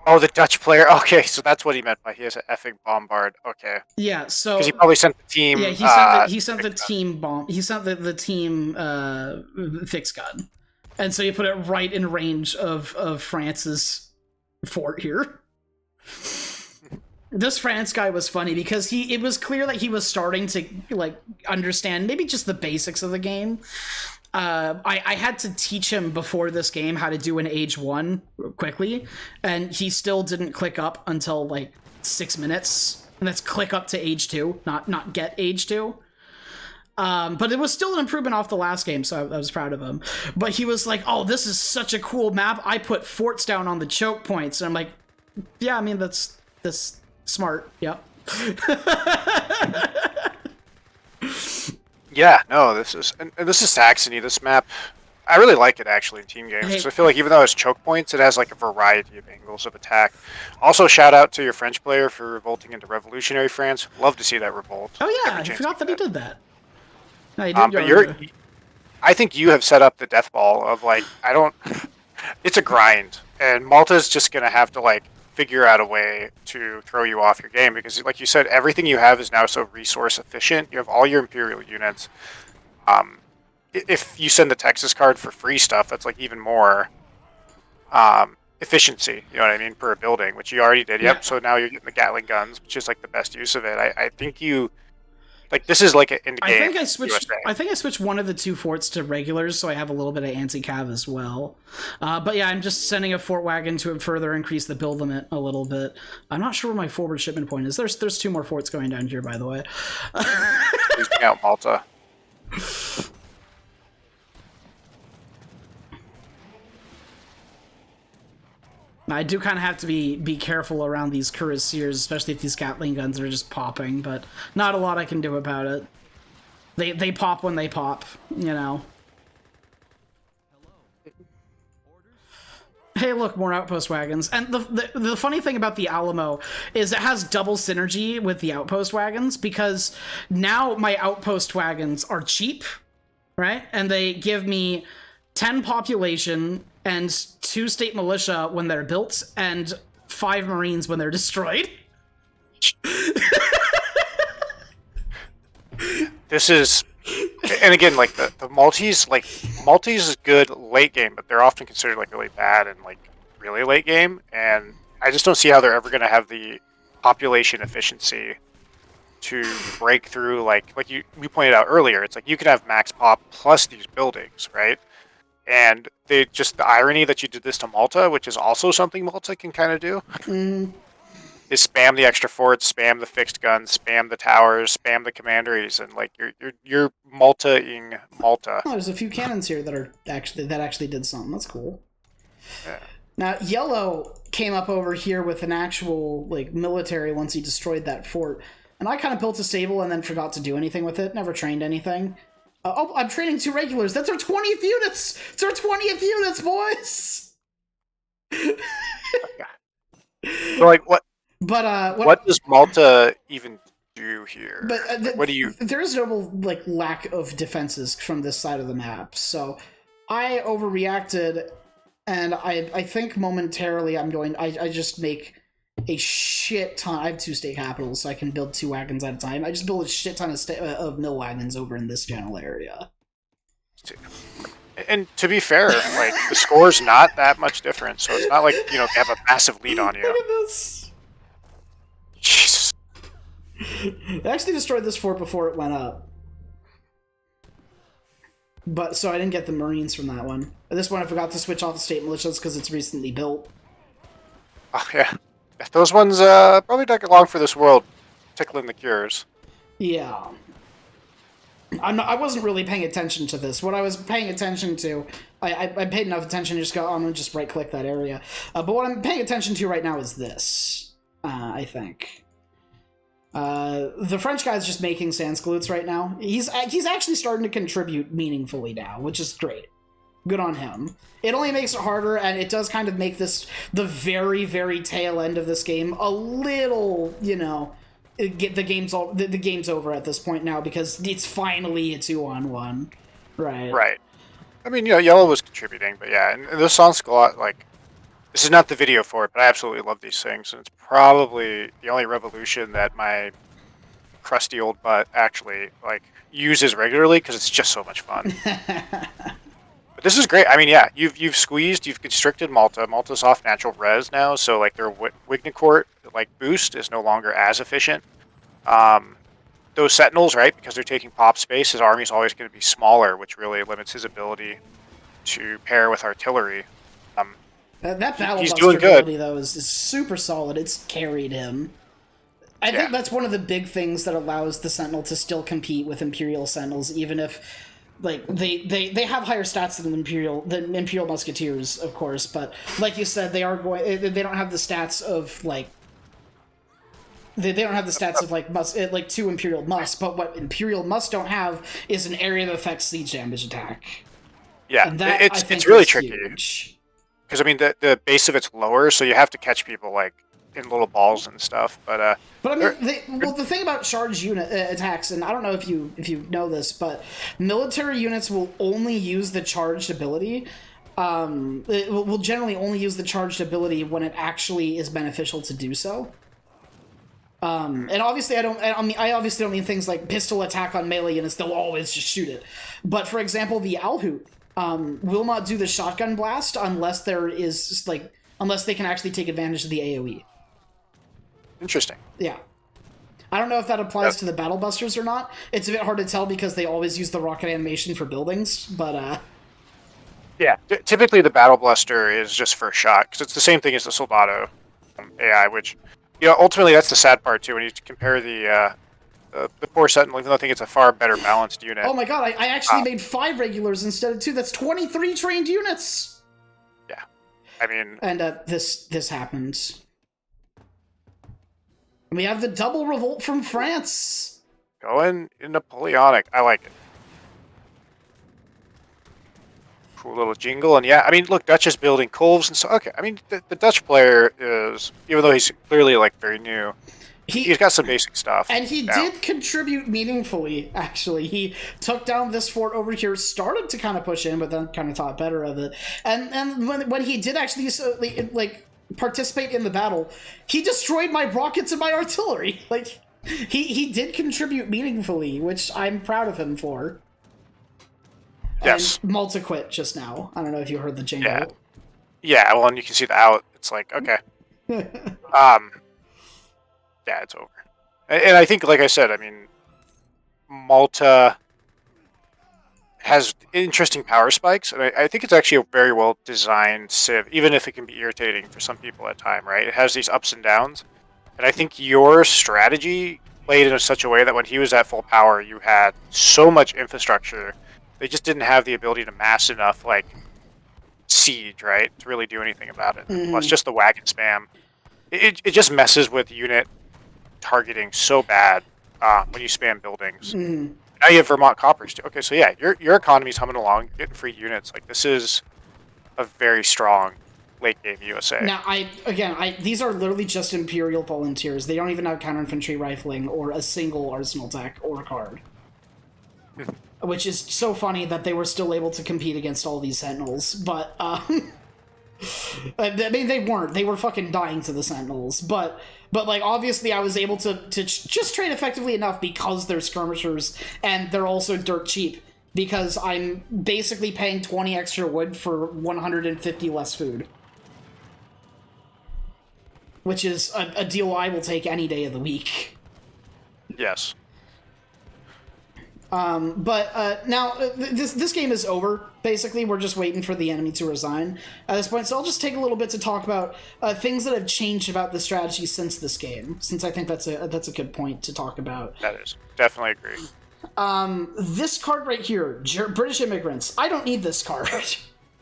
Oh, the Dutch player. Okay, so that's what he meant by he has an effing bombard. Okay. Yeah, so... Because he probably sent the team... Yeah, he sent the team bomb... He sent the team fixed gun. And so you put it right in range of France's fort here. This France guy was funny because it was clear that he was starting to, like, understand maybe just the basics of the game. I had to teach him before this game how to do an age 1 quickly, and he still didn't click up until like 6 minutes. And that's click up to age 2, not get age 2. But it was still an improvement off the last game, so I was proud of him. But he was like, "Oh, this is such a cool map. I put forts down on the choke points." And I'm like, "Yeah, I mean that's smart. Yep." Yeah, no, this is Saxony. This map, I really like it actually in team games. Because I feel like even though it's choke points, it has like a variety of angles of attack. Also, shout out to your French player for revolting into revolutionary France. Love to see that revolt. Oh yeah, I forgot that he did that. No, he did. But I think you have set up the death ball of like it's a grind, and Malta's just gonna have to like figure out a way to throw you off your game because, like you said, everything you have is now so resource efficient. You have all your Imperial units. If you send the Texas card for free stuff, that's like even more efficiency. You know what I mean per building, which you already did. Yep. So now you're getting the Gatling guns, which is like the best use of it. I think you. Like this is like an end game. I think I switched one of the 2 forts to regulars, so I have a little bit of anti-cav as well. But yeah, I'm just sending a fort wagon to further increase the build limit a little bit. I'm not sure where my forward shipment point is. There's 2 more forts going down here, by the way. Losing out Malta. I do kind of have to be careful around these cuirassiers, especially if these Gatling guns are just popping, but not a lot I can do about it. They pop when they pop, you know. Hey, look, more outpost wagons. And the funny thing about the Alamo is it has double synergy with the outpost wagons, because now my outpost wagons are cheap, right? And they give me 10 population and 2 state militia when they're built, and 5 marines when they're destroyed. This is, and again, like the Maltese, Maltese is good late game, but they're often considered like really bad and like really late game, and I just don't see how they're ever going to have the population efficiency to break through. Like we pointed out earlier, it's like you can have max pop plus these buildings, right? And the irony that you did this to Malta, which is also something Malta can kind of do, is spam the extra forts, spam the fixed guns, spam the towers, spam the commanderies, and like you're Malta-ing Malta. Oh, there's a few cannons here that actually did something. That's cool. Yeah. Now yellow came up over here with an actual like military once he destroyed that fort, and I kind of built a stable and then forgot to do anything with it. Never trained anything. Oh, I'm training 2 regulars. That's our 20th units. It's our 20th units, boys. So, like, what? But what does Malta even do here? But like, what do you? There is notable like lack of defenses from this side of the map, so I overreacted, and I think momentarily I'm going. I just make a shit ton. I have 2 state capitals, so I can build 2 wagons at a time. I just build a shit ton of mill wagons over in this general area. And to be fair, like the score's not that much different, so it's not like they have a massive lead on you. Look at this. Jesus. They actually destroyed this fort before it went up. But so I didn't get the Marines from that one. At this point, I forgot to switch off the state militias because it's recently built. Oh yeah. Those ones probably don't get long for this world, tickling the cures. Yeah. I wasn't really paying attention to this. What I was paying attention to, I paid enough attention to just go, I'm going to just right-click that area. But what I'm paying attention to right now is this, I think. The French guy's just making Sansculotts right now. He's actually starting to contribute meaningfully now, which is great. Good on him. It only makes it harder, and it does kind of make this, the very, very tail end of this game, a little, the game's over at this point now, because it's finally a 2-on-1. Right. Right. I mean, Yellow was contributing, but yeah, and this Sansculott, like, this is not the video for it, but I absolutely love these things, and it's probably the only revolution that my crusty old butt actually, like, uses regularly, because it's just so much fun. This is great. I mean, yeah, you've squeezed, you've constricted Malta. Malta's off natural res now, so like their Wignicourt like boost is no longer as efficient. those Sentinels, right, because they're taking pop space, his army's always going to be smaller, which really limits his ability to pair with artillery. That battle he's buster doing good. ability, though, is super solid. It's carried him. I think that's one of the big things that allows the Sentinel to still compete with Imperial Sentinels, even if, like, they have higher stats than Imperial Musketeers, of course, but like you said, they don't have the stats of, like, they don't have the stats of, like two Imperial Musts, but what Imperial Musts don't have is an area that affects siege damage attack. Yeah, and that, it's really tricky. Huge. Because, I mean, the base of it's lower, so you have to catch people, like, in little balls and stuff, but I mean, the thing about charge unit attacks, and I don't know if you know this, but military units will only use the charged ability. It will generally only use the charged ability when it actually is beneficial to do so. And obviously, I obviously don't mean things like pistol attack on melee units. They'll always just shoot it. But for example, the Alhoot will not do the shotgun blast unless unless they can actually take advantage of the AoE. Interesting. Yeah. I don't know if that applies to the Battle Busters or not. It's a bit hard to tell because they always use the rocket animation for buildings, but yeah, typically the Battle Blaster is just first shot, because it's the same thing as the Soldado AI, which, ultimately that's the sad part too, when you compare the poor Sentinel, even though I think it's a far better balanced unit. Oh my god, I actually made 5 regulars instead of 2. That's 23 trained units! Yeah. I mean... And this happens. We have the double revolt from France. Going in Napoleonic. I like it. Cool little jingle. And yeah, I mean, look, Dutch is building coves and so. Okay, I mean, the Dutch player is, even though he's clearly like very new, he's got some basic stuff. And he did contribute meaningfully, actually. He took down this fort over here, started to kind of push in, but then kind of thought better of it. And when he did actually, participate in the battle, he destroyed my rockets and my artillery. Like, he did contribute meaningfully, which I'm proud of him for. Yes. And Malta quit just now. I don't know if you heard the jingle. Yeah, well, and you can see the out. It's like, okay. Yeah, it's over. And I think, like I said, I mean, Malta has interesting power spikes, and I think it's actually a very well designed civ, even if it can be irritating for some people at time, right? It has these ups and downs, and I think your strategy played in such a way that when he was at full power, you had so much infrastructure, they just didn't have the ability to mass enough, like, siege, right, to really do anything about it. Plus, just the wagon spam. It just messes with unit targeting so bad when you spam buildings. Now you have Vermont coppers too. Okay, so yeah, your economy's humming along, getting free units. Like, this is a very strong late game USA. Now, these are literally just Imperial volunteers. They don't even have counter infantry rifling or a single arsenal tech or a card. Which is so funny that they were still able to compete against all these Sentinels, but I mean, they weren't. They were fucking dying to the Sentinels, but like, obviously I was able to just trade effectively enough because they're skirmishers, and they're also dirt cheap, because I'm basically paying 20 extra wood for 150 less food. Which is a deal I will take any day of the week. Yes. But now, this game is over. Basically, we're just waiting for the enemy to resign at this point. So I'll just take a little bit to talk about things that have changed about the strategy since this game, since I think that's a good point to talk about. That is. Definitely agree. This card right here, British immigrants. I don't need this card.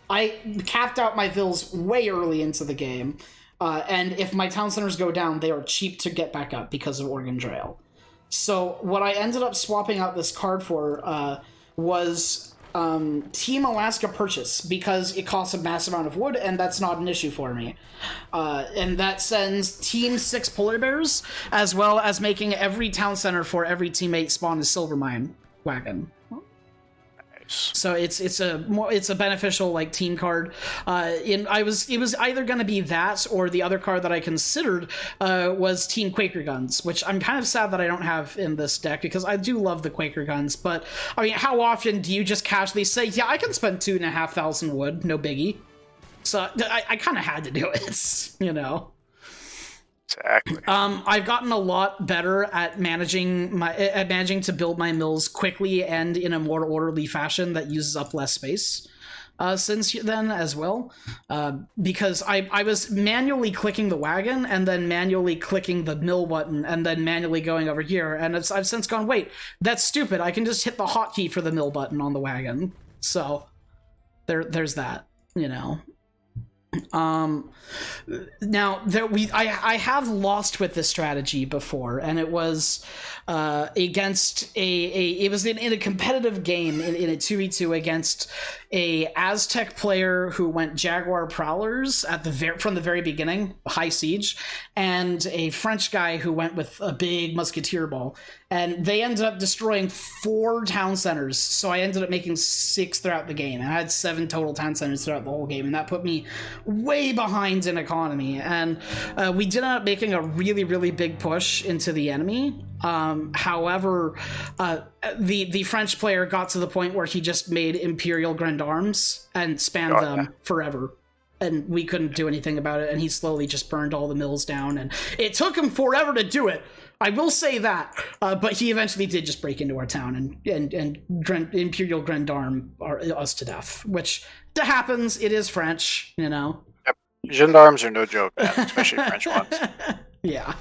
I capped out my vills way early into the game, and if my town centers go down, they are cheap to get back up because of Oregon Trail. So what I ended up swapping out this card for was Team Alaska Purchase, because it costs a massive amount of wood, and that's not an issue for me. And that sends Team 6 Polar Bears, as well as making every town center for every teammate spawn a silver mine wagon. So it's a beneficial, like, team card. It was either going to be that, or the other card that I considered was Team Quaker Guns, which I'm kind of sad that I don't have in this deck, because I do love the Quaker Guns. But I mean, how often do you just casually say, yeah, I can spend 2,500 wood, no biggie? So I kind of had to do it, you know. Exactly. I've gotten a lot better at managing to build my mills quickly and in a more orderly fashion that uses up less space. Since then as well, because I was manually clicking the wagon and then manually clicking the mill button and then manually going over here, and I've since gone, wait, that's stupid. I can just hit the hotkey for the mill button on the wagon. So there's that, you know. Now I have lost with this strategy before, and it was against it was in a competitive game in a 2v2 against a Aztec player who went Jaguar Prowlers from the very beginning, high siege, and a French guy who went with a big musketeer ball, and they ended up destroying 4 town centers. So I ended up making 6 throughout the game, and I had 7 total town centers throughout the whole game, and that put me way behind in economy. And we did end up making a really, really big push into the enemy. However, the French player got to the point where he just made Imperial Grand Arms and spammed them forever. And we couldn't do anything about it, and he slowly just burned all the mills down, and it took him forever to do it. I will say that, but he eventually did just break into our town and Imperial Grand Arm us to death, which happens. It is French, you know. Yep. Gendarmes are no joke, man, especially French ones. Yeah.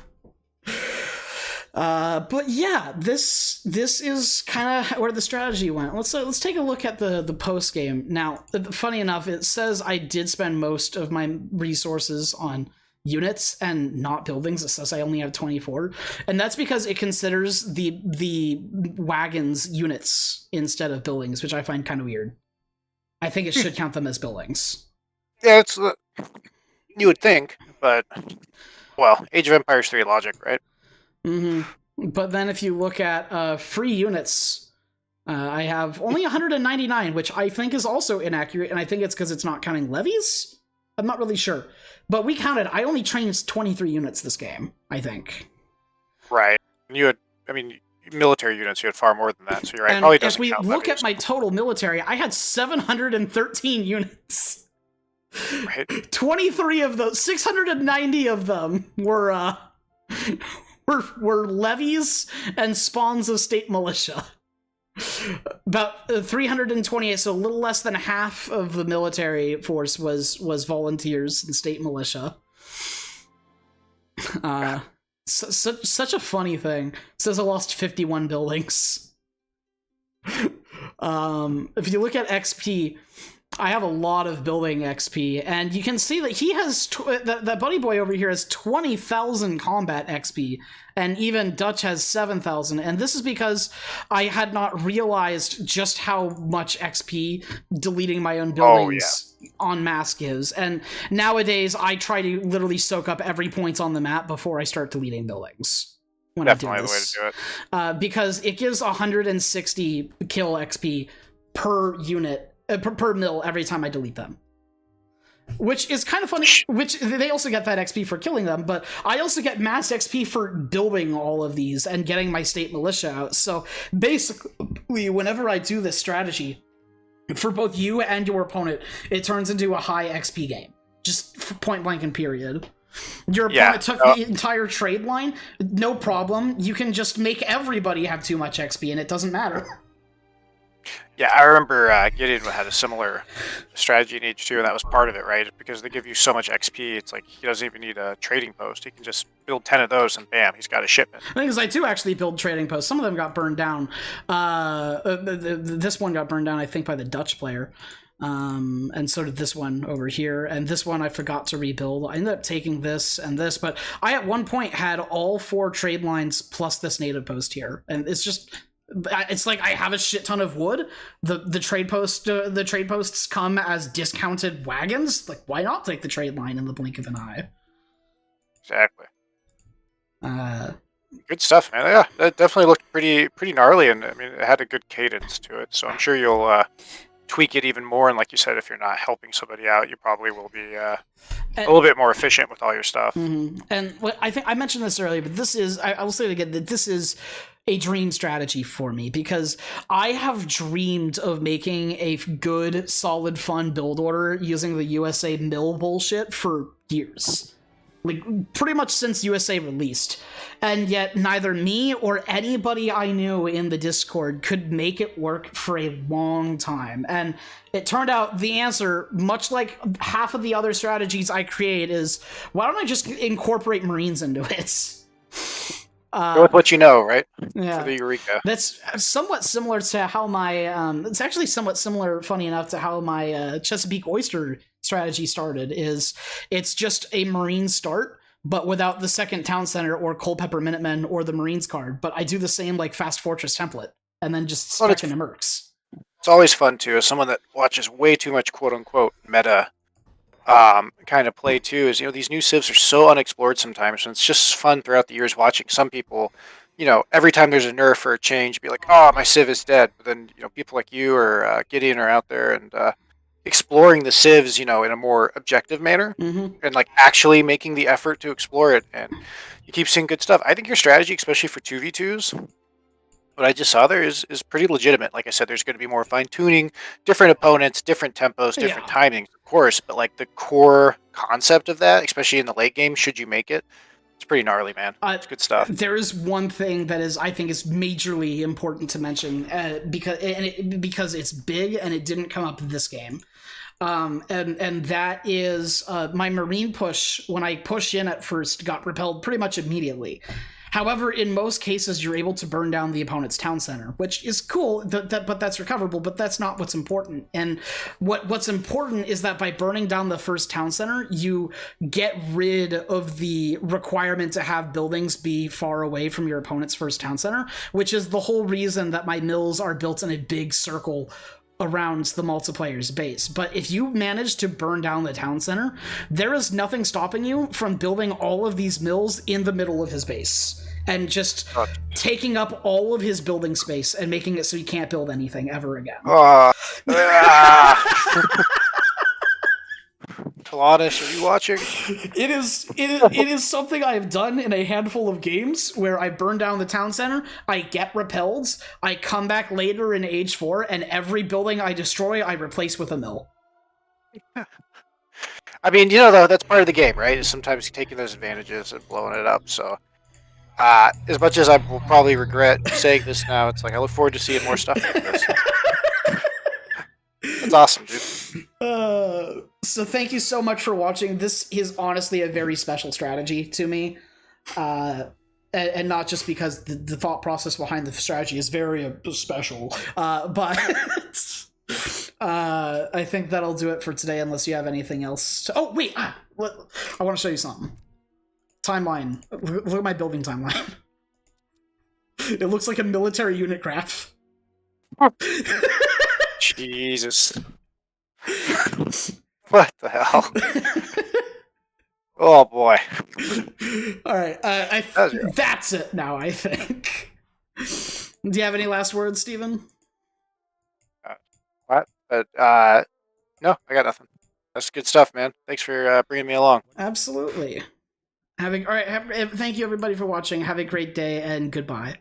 But yeah, this is kind of where the strategy went. Let's take a look at the post game. Now, funny enough, it says I did spend most of my resources on units and not buildings. It says I only have 24, and that's because it considers the wagons units instead of buildings, which I find kind of weird. I think it should count them as buildings. Yeah, it's you would think, but well, Age of Empires 3 logic, right? Mm-hmm. But then if you look at free units, I have only 199, which I think is also inaccurate, and I think it's because it's not counting levies? I'm not really sure. But we counted, I only trained 23 units this game, I think. Right. You had, I mean, military units, you had far more than that, so you're right. And probably if we look at my total military, I had 713 units. Right. 23 of those, 690 of them were levies and spawns of state militia. About 328, so a little less than half of the military force was volunteers and state militia. Such a funny thing. It says I lost 51 buildings. If you look at XP, I have a lot of building XP, and you can see that he has that buddy boy over here has 20,000 combat XP, and even Dutch has 7,000. And this is because I had not realized just how much XP deleting my own buildings en masse gives. And nowadays, I try to literally soak up every point on the map before I start deleting buildings. Definitely the way to do it. Because it gives 160 kill XP per unit. Per mill every time I delete them, which is kind of funny. Which they also get that XP for killing them, but I also get mass XP for building all of these and getting my state militia out. So basically, whenever I do this strategy for both you and your opponent, it turns into a high XP game, just point blank and period. Your opponent took the entire trade line, no problem. You can just make everybody have too much XP, and it doesn't matter. Yeah, I remember Gideon had a similar strategy in Age 2, and that was part of it, right? Because they give you so much XP, it's like he doesn't even need a trading post. He can just build 10 of those, and bam, he's got a shipment. Because I do actually build trading posts. Some of them got burned down. This one got burned down, I think, by the Dutch player. And so did this one over here. And this one I forgot to rebuild. I ended up taking this and this, but I at one point had all 4 trade lines plus this native post here. And it's like I have a shit ton of wood. The trade posts come as discounted wagons. Like, why not take the trade line in the blink of an eye? Exactly. Good stuff, man. Yeah, that definitely looked pretty gnarly, and I mean, it had a good cadence to it. So I'm sure you'll tweak it even more. And like you said, if you're not helping somebody out, you probably will be a little bit more efficient with all your stuff. Mm-hmm. And I think I mentioned this earlier, but this is, I will say it again, that this is a dream strategy for me, because I have dreamed of making a good, solid, fun build order using the USA mill bullshit for years. like pretty much since USA released, and yet neither me or anybody I knew in the Discord could make it work for a long time. And it turned out the answer, much like half of the other strategies I create, is why don't I just incorporate Marines into it? Go with what you know, right? Yeah. For the Eureka. That's somewhat similar to how my it's actually somewhat similar, funny enough, to how my Chesapeake Oyster strategy started. Is it's just a Marine start, but without the second town center or Culpeper Minutemen or the Marines card. But I do the same like Fast Fortress template and then just spec into Mercs. It's always fun too, as someone that watches way too much quote unquote meta kind of play too, is these new civs are so unexplored sometimes, and it's just fun throughout the years watching some people, every time there's a nerf or a change, be like, oh, my civ is dead. But then people like you or Gideon are out there and exploring the civs, in a more objective manner, and like actually making the effort to explore it, and you keep seeing good stuff. I think your strategy, especially for 2v2s, what I just saw there is pretty legitimate. Like I said, there's going to be more fine tuning, different opponents, different tempos, different timings, of course. But like the core concept of that, especially in the late game, should you make it, it's pretty gnarly, man. It's good stuff. There is one thing that I think is majorly important to mention because it's big and it didn't come up this game. And that is my Marine push. When I pushed in at first, got repelled pretty much immediately. However, in most cases, you're able to burn down the opponent's town center, which is cool, but that's recoverable, but that's not what's important. And what's important is that by burning down the first town center, you get rid of the requirement to have buildings be far away from your opponent's first town center, which is the whole reason that my mills are built in a big circle around the multiplayer's base. But if you manage to burn down the town center, there is nothing stopping you from building all of these mills in the middle of his base and just taking up all of his building space and making it so he can't build anything ever again. Kalanish, are you watching? It is something I have done in a handful of games where I burn down the town center, I get repelled, I come back later in Age 4, and every building I destroy, I replace with a mill. I mean, though, that's part of the game, right? Is sometimes taking those advantages and blowing it up, so... as much as I will probably regret saying this now, it's like I look forward to seeing more stuff like this. That's awesome, dude. So thank you so much for watching. This is honestly a very special strategy to me. And not just because the thought process behind the strategy is very special. But I think that'll do it for today, unless you have anything else. Oh, wait. I want to show you something. Timeline. Look at my building timeline. It looks like a military unit graph. Jesus. What the hell? Oh boy. Alright, that's it now, I think. Do you have any last words, Steven? What? No, I got nothing. That's good stuff, man. Thanks for bringing me along. Absolutely. Thank you everybody for watching. Have a great day and goodbye.